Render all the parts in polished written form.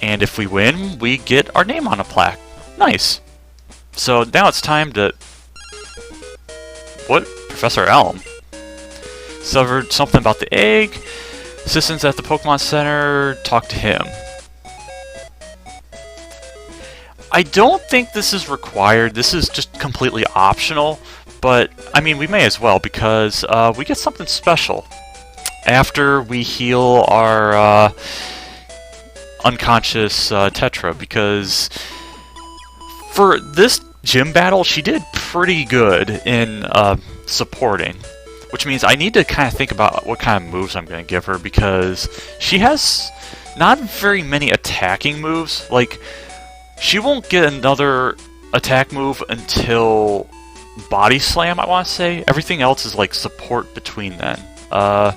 And if we win, we get our name on a plaque. Nice. So now it's time to... What? Professor Elm. Discovered something about the egg. Assistants at the Pokemon Center, talk to him. I don't think this is required. This is just completely optional. But, I mean, we may as well because we get something special. After we heal our unconscious Tetra, because for this gym battle, she did pretty good in supporting. Which means I need to kind of think about what kind of moves I'm going to give her, because she has not very many attacking moves. Like, she won't get another attack move until Body Slam, I want to say. Everything else is like support between then. Yeah,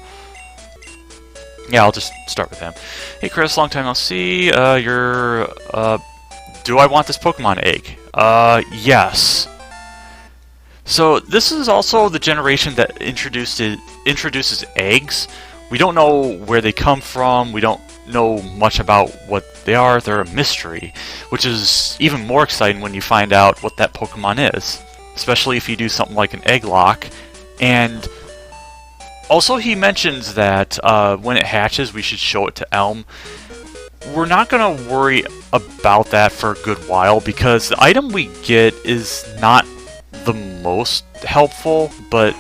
I'll just start with him. Hey Chris, long time no see. Do I want this Pokemon egg? Yes. So this is also the generation that introduces eggs. We don't know where they come from. We don't know much about what they are. They're a mystery, which is even more exciting when you find out what that Pokemon is, especially if you do something like an egg lock. And also he mentions that when it hatches, we should show it to Elm. We're not going to worry about that for a good while, because the item we get is not the most helpful, but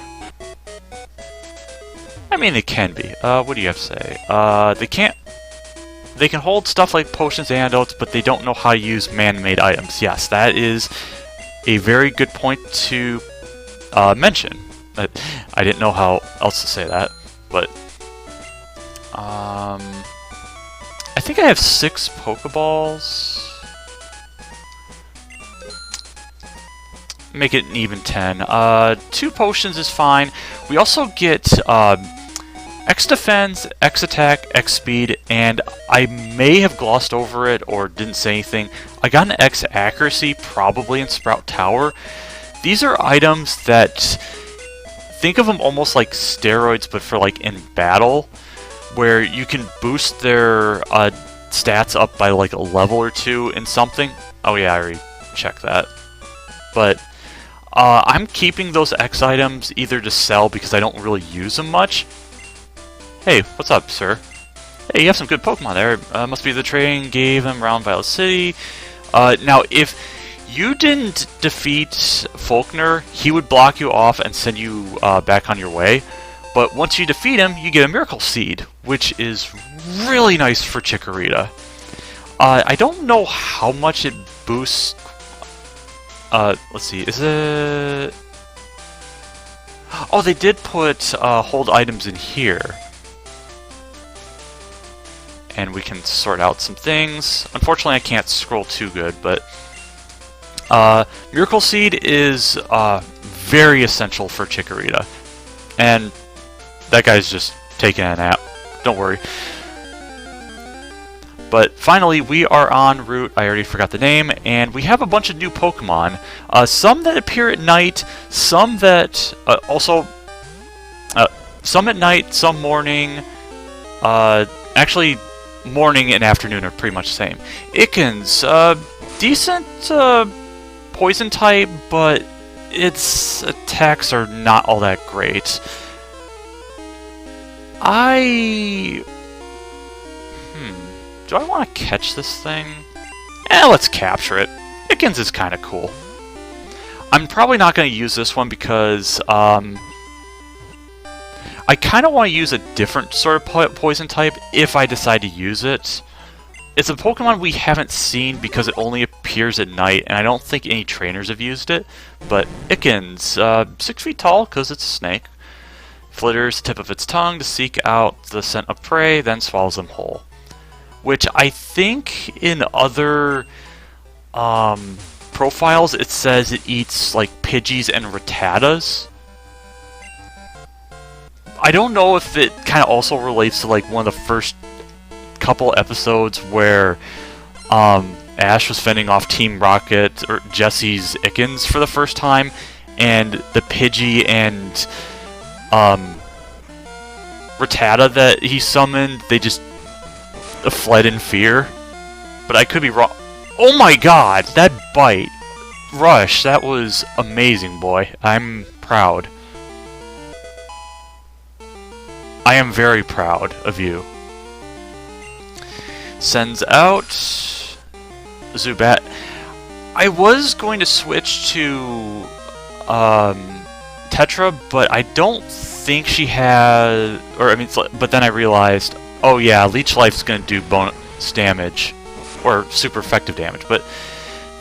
I mean it can be. What do you have to say? They can hold stuff like potions and antidotes, but they don't know how to use man-made items. Yes, that is a very good point to mention. I didn't know how else to say that, but I think I have 6 Pokeballs. Make it an even 10. 2 potions is fine. We also get X Defense, X Attack, X Speed, and I may have glossed over it or didn't say anything. I got an X Accuracy, probably in Sprout Tower. These are items that, think of them almost like steroids, but for like in battle, where you can boost their stats up by like a level or 2 in something. Oh yeah, I already checked that. But I'm keeping those X items either to sell because I don't really use them much. Hey, what's up, sir? Hey, you have some good Pokemon there. Must be the trading gave them around Violet City. Now, if you didn't defeat Faulkner, he would block you off and send you back on your way. But once you defeat him, you get a Miracle Seed, which is really nice for Chikorita. I don't know how much it boosts. Let's see, is it... Oh, they did put hold items in here. And we can sort out some things. Unfortunately, I can't scroll too good, but... Miracle Seed is very essential for Chikorita. And that guy's just taking a nap. Don't worry. But finally, we are en route. I already forgot the name, and we have a bunch of new Pokemon. Some that appear at night, some that some at night, some morning. Actually, morning and afternoon are pretty much the same. Ikens, decent poison type, but its attacks are not all that great. Do I want to catch this thing? Let's capture it. Ikens is kind of cool. I'm probably not going to use this one because I kind of want to use a different sort of poison type if I decide to use it. It's a Pokemon we haven't seen because it only appears at night, and I don't think any trainers have used it. But Ikens, 6 feet tall because it's a snake. Flitters the tip of its tongue to seek out the scent of prey, then swallows them whole. Which I think in other profiles it says it eats like Pidgeys and Rattatas. I don't know if it kind of also relates to like one of the first couple episodes where Ash was fending off Team Rocket or Jesse's Ikens for the first time, and the Pidgey and Rattata that he summoned, they just fled in fear. but I could be wrong. Oh my god, that bite! Rush, that was amazing, boy. I'm proud. I am very proud of you. Sends out Zubat. I was going to switch to Tetra, but I don't think she has... but then I realized, oh yeah, Leech Life's going to do bonus damage, or super effective damage, but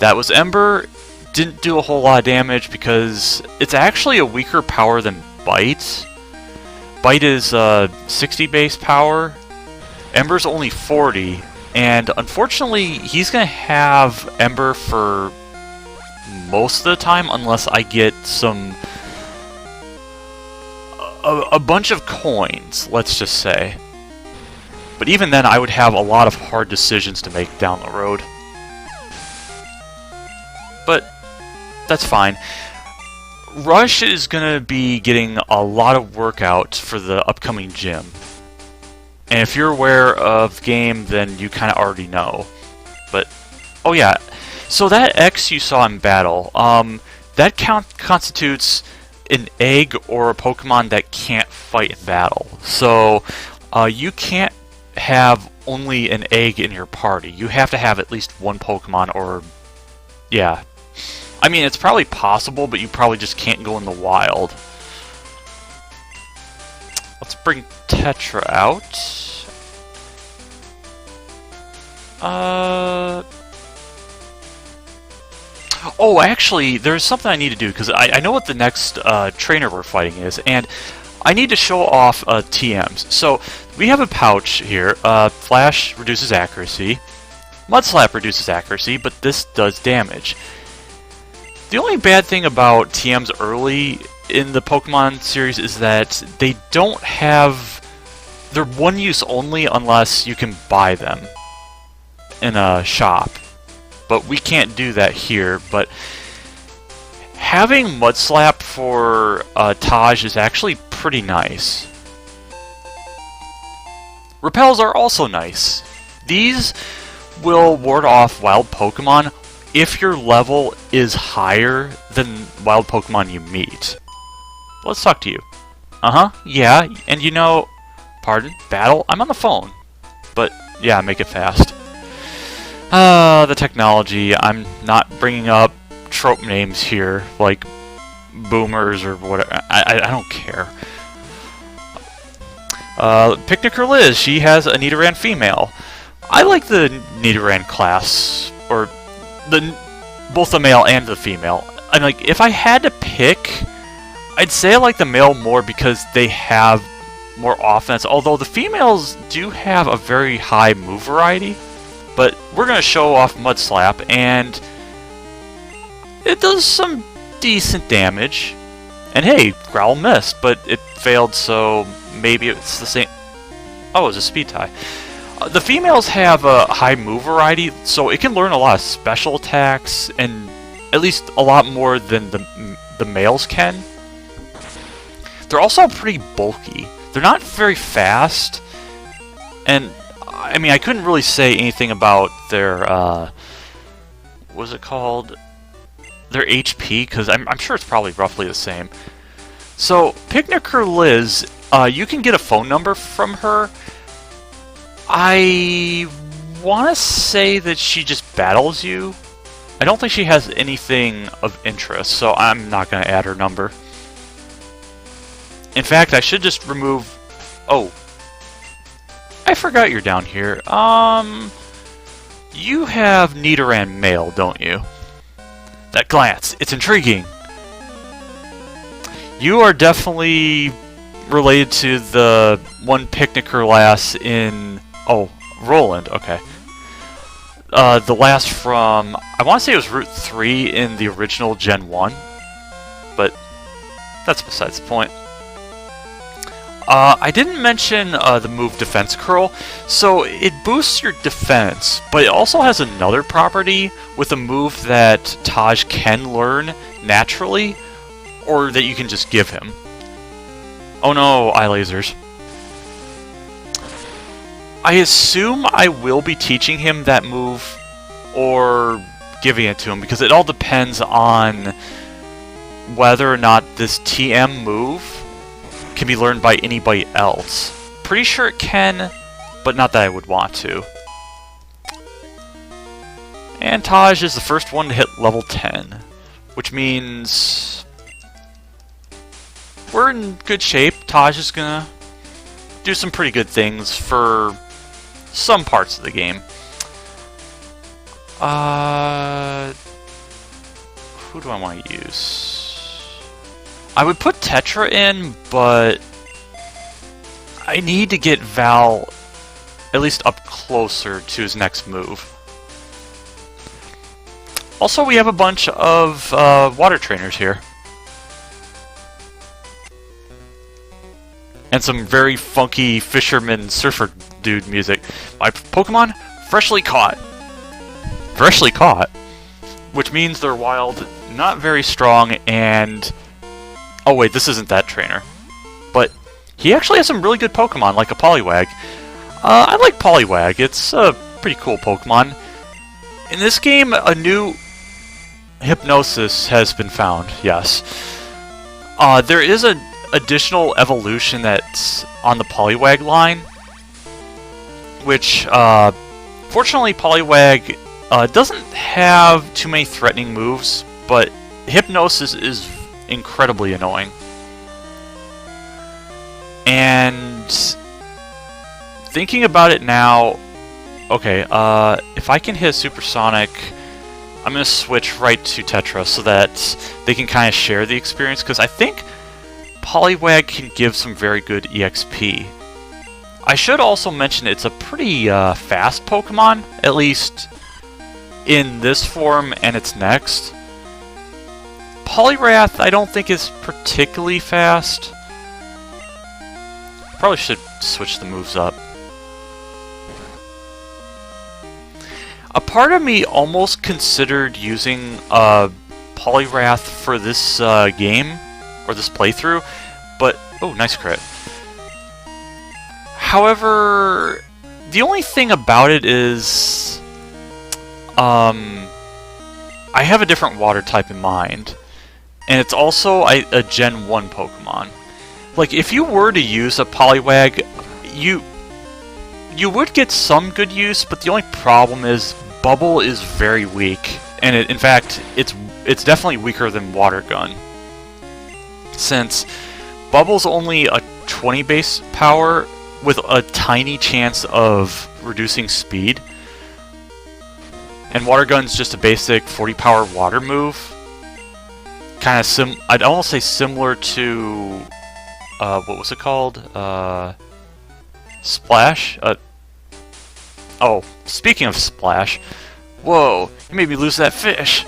that was Ember. Didn't do a whole lot of damage because it's actually a weaker power than Bite. Bite is 60 base power, Ember's only 40, and unfortunately he's going to have Ember for most of the time unless I get a bunch of coins, let's just say. But even then I would have a lot of hard decisions to make down the road. But that's fine. Rush is going to be getting a lot of workout for the upcoming gym. And if you're aware of the game, then you kind of already know. But, oh yeah, so that X you saw in battle, that constitutes an egg or a Pokemon that can't fight in battle. So, you can't have only an egg in your party. You have to have at least one Pokemon or, yeah. I mean, it's probably possible, but you probably just can't go in the wild. Let's bring Tetra out. Oh, actually, there's something I need to do, because I know what the next trainer we're fighting is, and I need to show off TMs. So, we have a pouch here. Flash reduces accuracy. Mud Slap reduces accuracy, but this does damage. The only bad thing about TMs early in the Pokemon series is that they don't have... They're one use only unless you can buy them in a shop. But we can't do that here. But having Mud Slap for Taj is actually pretty nice. Repels are also nice. These will ward off wild Pokemon if your level is higher than wild Pokemon you meet. Let's talk to you. Yeah, and you know... Pardon? Battle? I'm on the phone. But, yeah, make it fast. The technology. I'm not bringing up trope names here, like boomers or whatever. I don't care. Picnicker Liz, she has a Nidoran female. I like the Nidoran class, or both the male and the female. I'm like, if I had to pick, I'd say I like the male more because they have more offense, although the females do have a very high move variety. But we're going to show off Mud Slap, and it does some decent damage. And hey, Growl missed, but it failed, so maybe it's the same... Oh, it was a speed tie. The females have a high move variety, so it can learn a lot of special attacks, and at least a lot more than the males can. They're also pretty bulky. They're not very fast, and I mean, I couldn't really say anything about their, what's it called? Their HP, because I'm sure it's probably roughly the same. So, Picnicker Liz, you can get a phone number from her. I want to say that she just battles you. I don't think she has anything of interest, so I'm not going to add her number. In fact, I should just remove... Oh. I forgot you're down here. You have Nidoran male, don't you? That glance, it's intriguing. You are definitely related to the one Picnicker lass in... Oh, Roland, okay. The last from... I want to say it was Route 3 in the original Gen 1. But that's besides the point. I didn't mention the move Defense Curl. So it boosts your defense, but it also has another property with a move that Taj can learn naturally, or that you can just give him. Oh no, eye lasers. I assume I will be teaching him that move or giving it to him, because it all depends on whether or not this TM move can be learned by anybody else. Pretty sure it can, but not that I would want to. And Taj is the first one to hit level 10, which means we're in good shape. Taj is gonna do some pretty good things for some parts of the game. Who do I want to use? I would put Tetra in, but I need to get Val at least up closer to his next move. Also, we have a bunch of water trainers here. And some very funky fisherman surfer dude music. My Pokemon, freshly caught. Freshly caught. Which means they're wild, not very strong, and... Oh wait, this isn't that trainer. But he actually has some really good Pokemon, like a Poliwag. I like Poliwag, it's a pretty cool Pokemon. In this game, a new Hypnosis has been found, yes. There is an additional evolution that's on the Poliwag line, which, fortunately, Poliwag doesn't have too many threatening moves, but Hypnosis is incredibly annoying. And thinking about it now, okay, if I can hit Supersonic, I'm going to switch right to Tetra so that they can kind of share the experience, because I think Poliwag can give some very good EXP. I should also mention it's a pretty fast Pokemon, at least in this form and its next. Poliwrath I don't think is particularly fast. Probably should switch the moves up. A part of me almost considered using Poliwrath for this game, or this playthrough, but... Oh, nice crit. However, the only thing about it is... I have a different water type in mind, and it's also a Gen 1 Pokemon. Like, if you were to use a Poliwag, you would get some good use, but the only problem is Bubble is very weak, and in fact, it's definitely weaker than Water Gun. Since Bubble's only a 20 base power with a tiny chance of reducing speed, and Water Gun's just a basic 40 power water move. Kind of I'd almost say similar to what was it called? Splash? Oh, speaking of Splash, whoa, you made me lose that fish.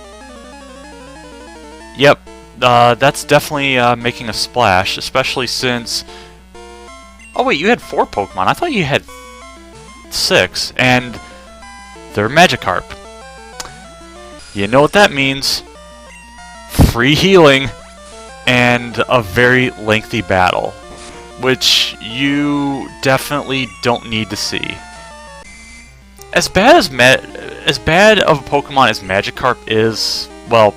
Yep, that's definitely making a splash, especially since... Oh wait, you had 4 Pokemon. I thought you had 6, and they're Magikarp. You know what that means. Free healing, and a very lengthy battle, which you definitely don't need to see. As bad of a Pokemon as Magikarp is, well,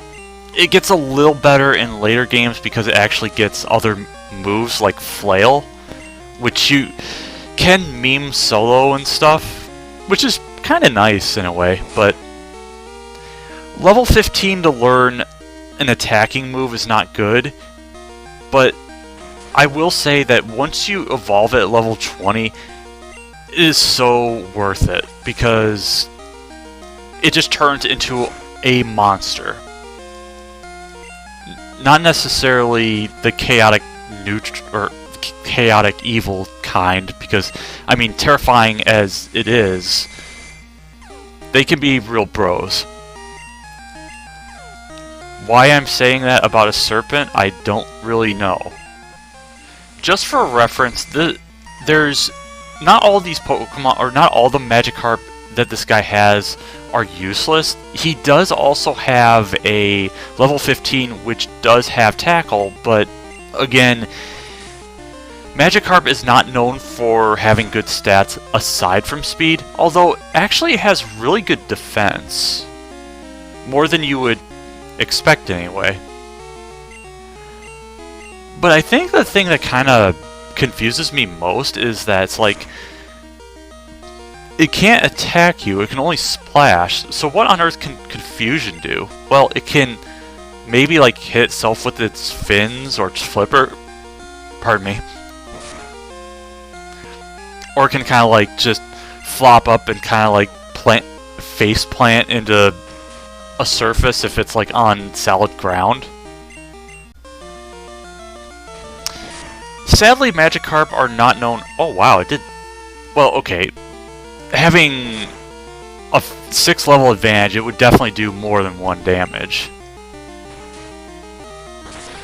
it gets a little better in later games because it actually gets other moves like Flail, which you can meme solo and stuff, which is kind of nice in a way, but level 15 to learn an attacking move is not good, but I will say that once you evolve it at level 20, it is so worth it, because it just turns into a monster. Not necessarily the chaotic or chaotic evil kind, because, I mean, terrifying as it is, they can be real bros. Why I'm saying that about a serpent, I don't really know. Just for reference, there's not all these Pokemon, or not all the Magikarp that this guy has are useless. He does also have a level 15 which does have Tackle, but again, Magikarp is not known for having good stats aside from speed, although actually it has really good defense. More than you would expect anyway. But I think the thing that kind of confuses me most is that it's like, it can't attack you, it can only splash, so what on earth can Confusion do? Well, it can maybe like hit itself with its fins or flipper, pardon me. Or it can kind of like just flop up and kind of like face plant into a surface if it's like on solid ground. Sadly, Magikarp are not known... Oh wow, it did... Well, okay. Having a 6th level advantage, it would definitely do more than 1 damage.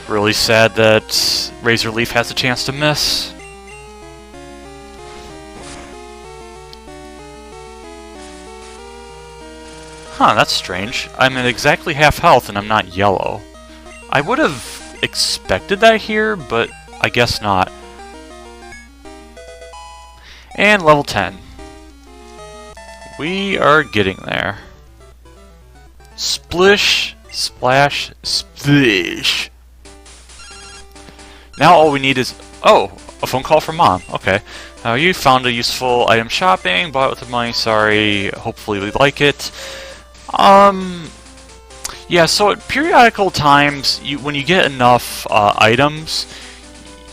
Really sad that Razor Leaf has a chance to miss. Huh, that's strange. I'm at exactly half health and I'm not yellow. I would have expected that here, but I guess not. And level 10. We are getting there. Splish, splash, splish. Now all we need is... Oh, a phone call from Mom. Okay. You found a useful item shopping, bought it with the money, sorry. Hopefully we like it. Yeah, so at periodical times, when you get enough items,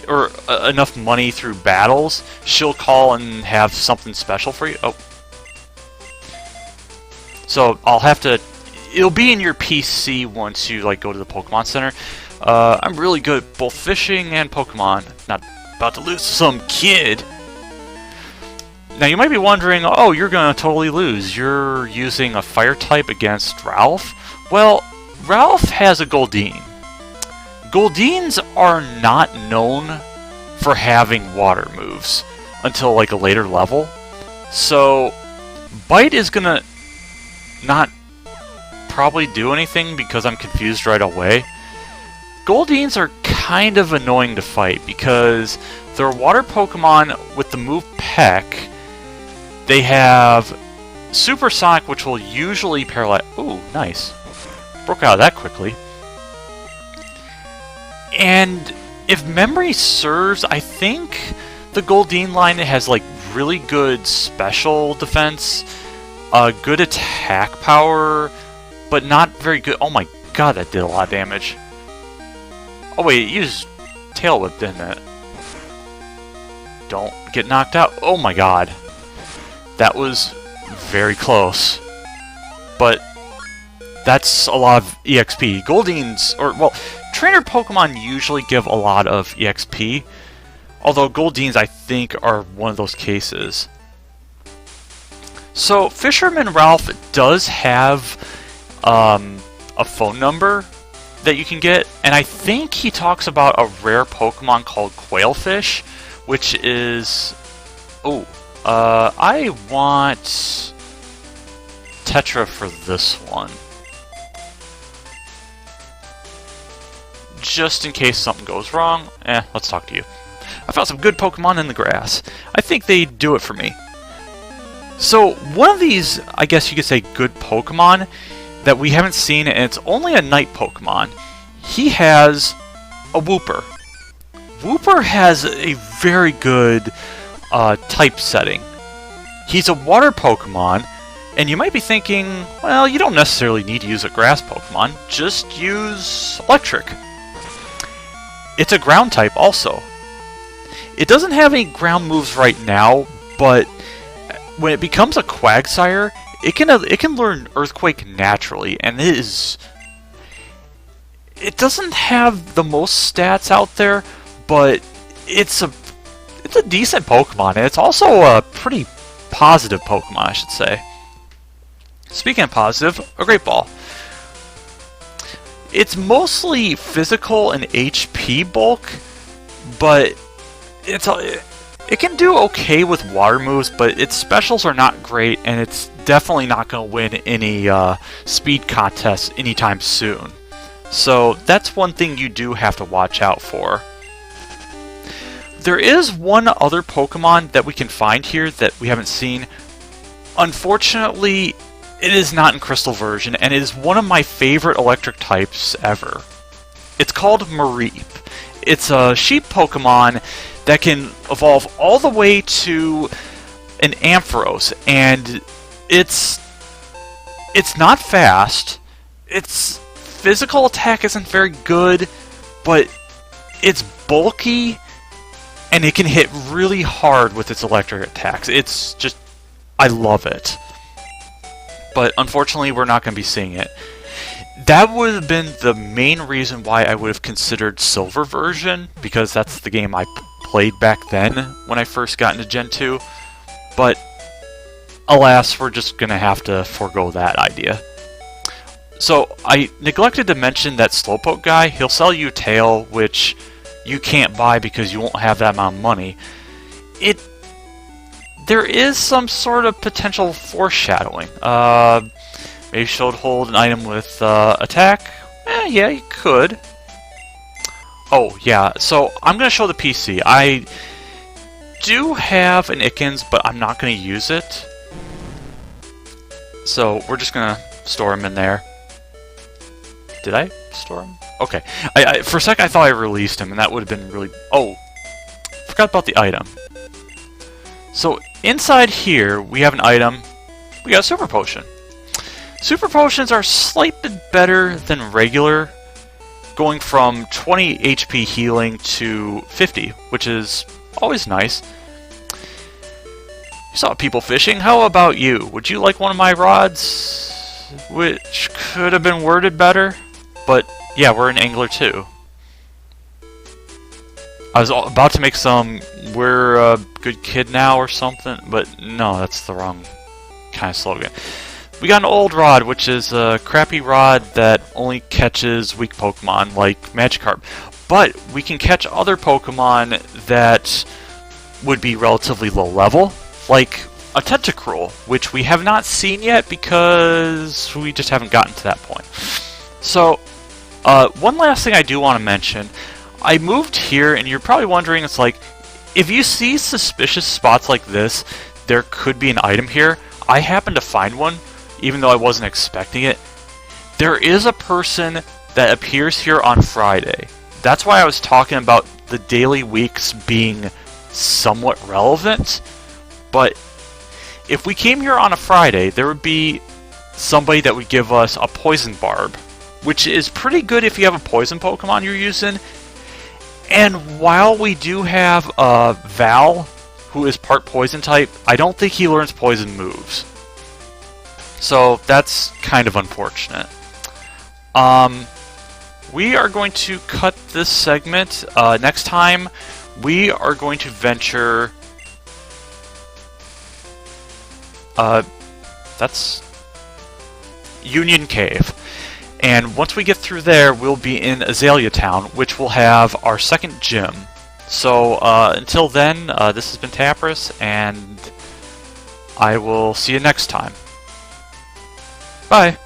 or enough money through battles, she'll call and have something special for you. Oh. So, I'll have to... It'll be in your PC once you, like, go to the Pokemon Center. I'm really good at both fishing and Pokemon. Not about to lose to some kid. Now, you might be wondering, oh, you're going to totally lose. You're using a fire type against Ralph? Well, Ralph has a Goldeen. Goldeens are not known for having water moves until, like, a later level. So, Bite is going to not probably do anything because I'm confused right away. Goldeens are kind of annoying to fight because they're water Pokemon with the move Peck. They have Supersonic, which will usually paralyze... Ooh, nice. Broke out of that quickly. And if memory serves, I think the Goldeen line has like really good special defense, good attack power, but not very good... Oh my god, that did a lot of damage. Oh wait, it used Tail Whip, didn't it? Don't get knocked out. Oh my god. That was very close. But that's a lot of EXP. Goldeens, or, well, trainer Pokemon usually give a lot of EXP. Although Goldeens, I think, are one of those cases. So, Fisherman Ralph does have a phone number that you can get. And I think he talks about a rare Pokemon called Quailfish, which is... Oh. I want Tetra for this one. Just in case something goes wrong. Let's talk to you. I found some good Pokemon in the grass. I think they do it for me. So, one of these, I guess you could say, good Pokemon that we haven't seen, and it's only a night Pokemon. He has a Wooper. Wooper has a very good type setting. He's a water Pokemon, and you might be thinking, well, you don't necessarily need to use a grass Pokemon, just use electric. It's a ground type also. It doesn't have any ground moves right now, but when it becomes a Quagsire, it can learn Earthquake naturally, and it doesn't have the most stats out there, but it's a decent Pokemon, and it's also a pretty positive Pokemon, I should say. Speaking of positive, a Great Ball. It's mostly physical and HP bulk, but it can do okay with water moves, but its specials are not great, and it's definitely not going to win any speed contests anytime soon. So that's one thing you do have to watch out for. There is one other Pokemon that we can find here that we haven't seen. Unfortunately, it is not in Crystal version, and it is one of my favorite electric types ever. It's called Mareep. It's a sheep Pokemon that can evolve all the way to an Ampharos, and it's not fast. Its physical attack isn't very good, but it's bulky, and it can hit really hard with its electric attacks. It's just, I love it. But unfortunately, we're not going to be seeing it. That would have been the main reason why I would have considered Silver version, because that's the game I played back then when I first got into Gen 2. But alas, we're just going to have to forego that idea. So I neglected to mention that Slowpoke guy. He'll sell you Tail, which you can't buy because you won't have that amount of money. There is some sort of potential foreshadowing. Maybe she'll hold an item with attack. Yeah, you could. Oh, yeah, so I'm going to show the PC. I do have an Ikens, but I'm not going to use it. So we're just going to store him in there. Did I store him? Okay. For a sec, I thought I released him, and that would have been really... Oh, forgot about the item. So inside here, we have an item. We got a Super Potion. Super Potions are slightly better than regular, going from 20 HP healing to 50, which is always nice. You saw people fishing. How about you? Would you like one of my rods? Which could have been worded better, but yeah, we're an angler too. I was about to make some "we're a good kid now" or something, but no, that's the wrong kind of slogan. We got an old rod, which is a crappy rod that only catches weak Pokemon like Magikarp. But we can catch other Pokemon that would be relatively low level, like a Tentacruel, which we have not seen yet because we just haven't gotten to that point. So, one last thing I do want to mention. I moved here, and you're probably wondering, it's like, if you see suspicious spots like this, there could be an item here. I happened to find one, even though I wasn't expecting it. There is a person that appears here on Friday. That's why I was talking about the daily weeks being somewhat relevant. But if we came here on a Friday, there would be somebody that would give us a Poison Barb, which is pretty good if you have a poison Pokemon you're using. And while we do have Val, who is part poison type, I don't think he learns poison moves. So that's kind of unfortunate. We are going to cut this segment. Next time, we are going to venture... that's Union Cave. And once we get through there, we'll be in Azalea Town, which will have our second gym. So, until then, this has been Tapras, and I will see you next time. Bye!